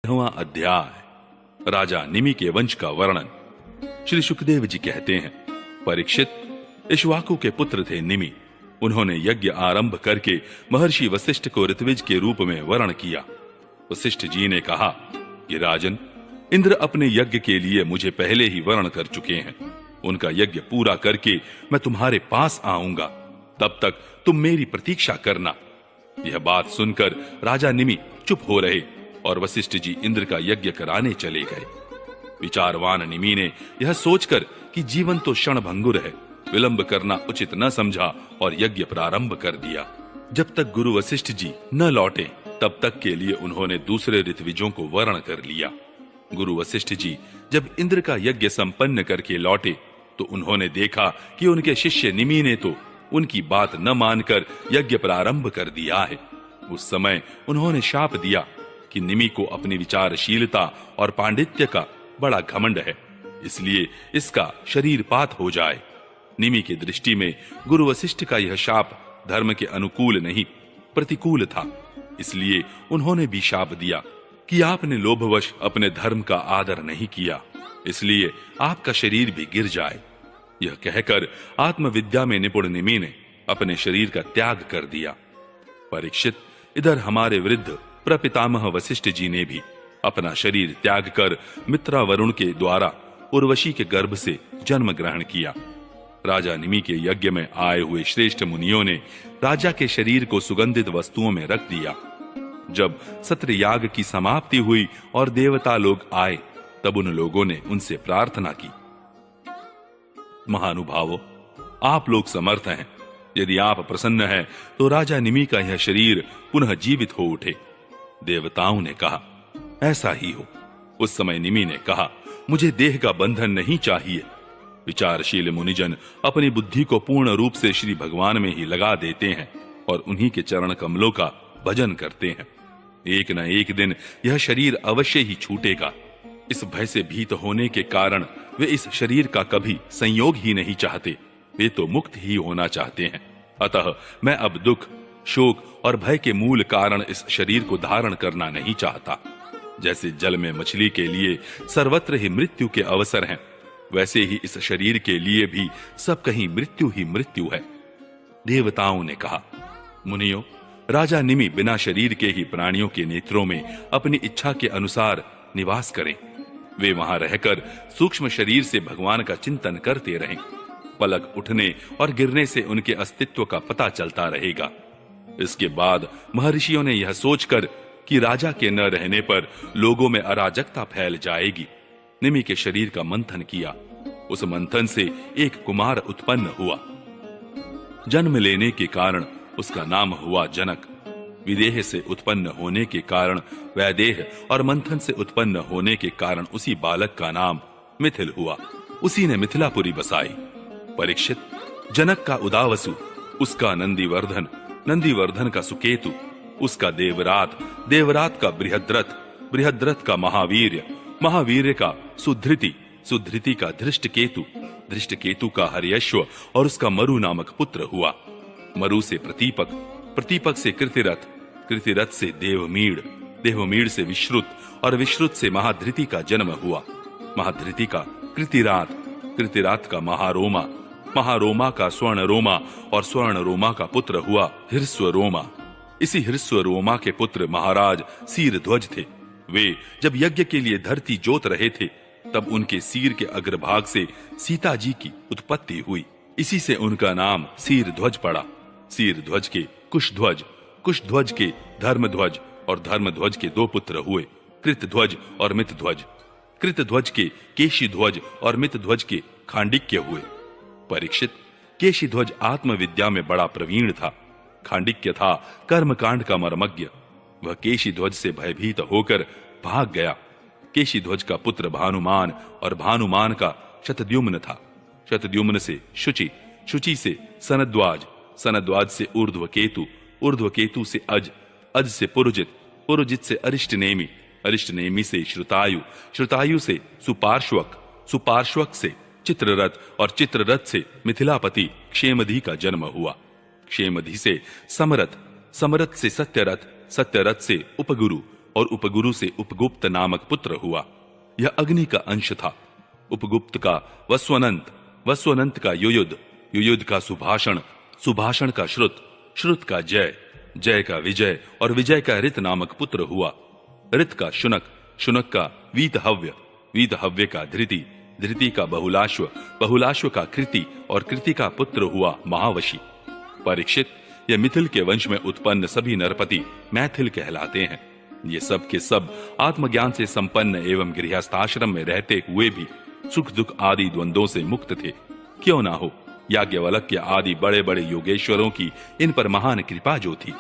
अध्याय राजा निमि के वंश का वर्णन। श्री सुखदेव जी कहते हैं, परीक्षित, इक्ष्वाकु के पुत्र थे निमि। उन्होंने यज्ञ आरंभ करके महर्षि वशिष्ठ को ऋत्विज के रूप में वर्ण किया। वशिष्ठ जी ने कहा कि राजन, इंद्र अपने यज्ञ के लिए मुझे पहले ही वर्ण कर चुके हैं। उनका यज्ञ पूरा करके मैं तुम्हारे पास आऊंगा, तब तक तुम मेरी प्रतीक्षा करना। यह बात सुनकर राजा निमि चुप हो रहे और वशिष्ठ जी इंद्र का यज्ञ कराने चले गए। विचारवान निमि ने यह सोचकर कि जीवन तो क्षणभंगुर है, विलंब करना उचित न समझा और यज्ञ प्रारंभ कर दिया। जब तक गुरु वशिष्ठ जी न लौटे तब तक के लिए उन्होंने दूसरे ऋत्विजों को वर्ण कर लिया। गुरु वशिष्ठ जी जब इंद्र का यज्ञ संपन्न करके लौटे तो उन्होंने देखा कि उनके शिष्य निमि ने तो उनकी बात न मानकर यज्ञ प्रारंभ कर दिया है। उस समय उन्होंने शाप दिया कि निमि को अपनी विचारशीलता और पांडित्य का बड़ा घमंड है, इसलिए इसका शरीरपात हो जाए। निमि की दृष्टि में गुरु वशिष्ठ का यह शाप धर्म के अनुकूल नहीं, प्रतिकूल था। इसलिए उन्होंने भी शाप दिया कि आपने लोभवश अपने धर्म का आदर नहीं किया, इसलिए आपका शरीर भी गिर जाए। यह कहकर आत्मविद्या में निपुण निमि ने अपने शरीर का त्याग कर दिया। परीक्षित, इधर हमारे वृद्ध प्रपितामह वशिष्ठ जी ने भी अपना शरीर त्याग कर मित्रा वरुण के द्वारा उर्वशी के गर्भ से जन्म ग्रहण किया। राजा निमि के यज्ञ में आए हुए श्रेष्ठ मुनियों ने राजा के शरीर को सुगंधित वस्तुओं में रख दिया। जब सत्र याग की समाप्ति हुई और देवता लोग आए, तब उन लोगों ने उनसे प्रार्थना की, महानुभावों, आप लोग समर्थ हैं। यदि आप प्रसन्न हैं तो राजा निमि का यह शरीर पुनः जीवित हो उठे। देवताओं ने कहा, ऐसा ही हो। उस समय निमि ने कहा, मुझे देह का बंधन नहीं चाहिए। विचारशील मुनिजन अपनी बुद्धि को पूर्ण रूप से श्री भगवान में ही लगा देते हैं और उन्हीं के चरण कमलों का भजन करते हैं। एक न एक दिन यह शरीर अवश्य ही छूटेगा। इस भय से भीत होने के कारण वे इस शरीर का कभी संयोग ही नहीं चाहते, वे तो मुक्त ही होना चाहते हैं। अतः मैं अब दुख, शोक और भय के मूल कारण इस शरीर को धारण करना नहीं चाहता। जैसे जल में मछली के लिए सर्वत्र ही मृत्यु के अवसर हैं, वैसे ही इस शरीर के लिए भी सब कहीं मृत्यु ही मृत्यु है। देवताओं ने कहा, मुनियों, राजा निमि बिना शरीर के ही प्राणियों के नेत्रों में अपनी इच्छा के अनुसार निवास करें। वे वहां रहकर सूक्ष्म शरीर से भगवान का चिंतन करते रहें। पलक उठने और गिरने से उनके अस्तित्व का पता चलता रहेगा। इसके बाद महर्षियों ने यह सोचकर कि राजा के न रहने पर लोगों में अराजकता फैल जाएगी, निमि के शरीर का मंथन किया। उस मंथन से एक कुमार उत्पन्न हुआ। जन्म लेने के कारण उसका नाम हुआ जनक। विदेह से उत्पन्न होने के कारण वैदेह और मंथन से उत्पन्न होने के कारण उसी बालक का नाम मिथिल हुआ। उसी ने मिथिलापुरी बसाई। परीक्षित, जनक का उदावसु, उसका नंदीवर्धन, नंदीवर्धन का सुकेतु, उसका देवरात, देवरात का बृहद्रथ, बृहद्रथ का महावीर्य, महावीर्य का सुधृति, सुधृति का धृष्टकेतु, धृष्टकेतु का हर्यश्व और उसका मरु नामक पुत्र हुआ। मरु से प्रतीपक, प्रतीपक से कृतिरथ, कृतिरथ से देवमीड़, देवमीड़ से विश्रुत और विश्रुत से महाधृति का जन्म हुआ। महाधृति का कृतिरात, कृतिरात का महारोमा, महारोमा का स्वर्णरोमा और स्वर्णरोमा का पुत्र हुआ हिरस्वरोमा। इसी हिरस्वरोमा के पुत्र महाराज सीरध्वज थे। वे जब यज्ञ के लिए धरती जोत रहे थे तब उनके सिर के अग्रभाग से सीता जी की उत्पत्ति हुई। इसी से उनका नाम सीरध्वज पड़ा। सीरध्वज के कुशध्वज, कुशध्वज के धर्मध्वज और धर्मध्वज के दो पुत्र हुए, कृतध्वज और मितध्वज। कृतध्वज के केशीध्वज और मितध्वज के खांडिक्य हुए। परीक्षित, केशीध्वज आत्मविद्या में बड़ा प्रवीण था। खांडिक्य था कर्मकांड का मर्मज्ञ। वह केशीध्वज से भयभीत होकर भाग गया। केशीध्वज का पुत्र भानुमान और भानुमान का शतद्युम्न था। शतद्युम्न से शुचि, शुचि से सनद्वाज, सनद्वाज से ऊर्ध्वकेतु, ऊर्ध्वकेतु से अज, अज से पुरुजित, पुरुजित से अरिष्टनेमि, अरिष्टनेमि से श्रुतायु, श्रुतायु से सुपार्श्वक, सुपार्श्वक से चित्ररथ और चित्ररथ से मिथिलापति क्षेमधि का जन्म हुआ। क्षेमधि से समरथ, समरथ से सत्यरथ, सत्यरथ से उपगुरु, और उपगुरु से उपगुप्त नामक पुत्र हुआ। यह अग्नि का अंश था। उपगुप्त का वस्वनंत, वस्वनंत का युयुध, युयुध का सुभाषण, सुभाषण का श्रुत, श्रुत का जय, जय का विजय और विजय का ऋत नामक पुत्र हुआ। ऋत का शुनक, शुनक का वीतहव्य, वीतहव्य का धृति, धृति का बहुलाश्व, बहुलाश्व का कृति और कृति का पुत्र हुआ महावशी। परीक्षित, ये मिथिल के वंश में उत्पन्न सभी नरपति मैथिल कहलाते हैं। ये सब के सब आत्मज्ञान से संपन्न एवं गृहस्थाश्रम में रहते हुए भी सुख दुख आदि द्वंद्वों से मुक्त थे। क्यों ना हो याज्ञवल्क्य आदि बड़े बड़े योगेश्वरों की इन पर महान कृपा जो थी।